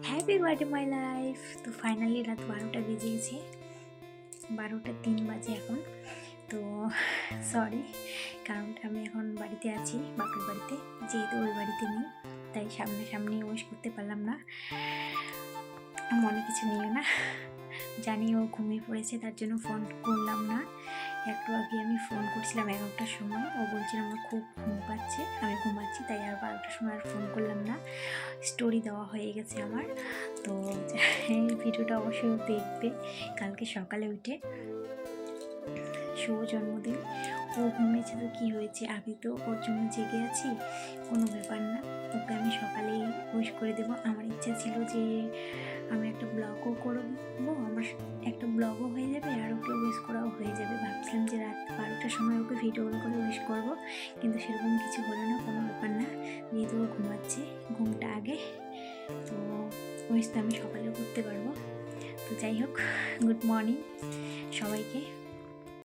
Happy birthday my life. তো finally রাত 12টা বেজে গেছে, 12টা 3 বাজে এখন। তো সরি, কারণ আমি এখন বাড়িতে আছি, বাপের বাড়িতে, যেহেতু ওই বাড়িতে নেই তাই সামনাসামনি উইশ করতে পারলাম না। মনে কিছু নিও না, জানি ও ঘুমিয়ে পড়েছে, তার জন্য ফোন করলাম না। একটু আগে আমি ফোন করছিলাম 11টার সময়, ও বলছিল আমার খুব ঘুম পাচ্ছে, আমি ঘুমাচ্ছি, তাই আর 12টার সময় আর ফোন করলাম না। স্টোরি দেওয়া হয়ে গেছে আমার। তো এই ভিডিওটা অবশ্যই দেখবে কালকে সকালে উঠে। শুভ জন্মদিন। ও ঘুমিয়েছে তো কী হয়েছে, আমি তো ওর জন্য জেগে আছি, কোনো ব্যাপার না। ওকে আমি সকালেই উইশ করে দেবো। আমার ইচ্ছা ছিল যে আমি একটা ব্লগও করবো, আমার একটা ব্লগও হয়ে যাবে আর ওকে উইশ করাও হয়ে যাবে। ভাবছিলাম যে রাত 12টার সময় ওকে ভিডিও কল করে উইশ করবো, কিন্তু সেরকম কিছু হলো না, কোনো ব্যাপার না, যেহেতু ও ঘুমাচ্ছে, ঘুমটা আগে, তো উইশ তো আমি সকালেও করতে পারবো। তো যাই হোক, গুড মর্নিং সবাইকে।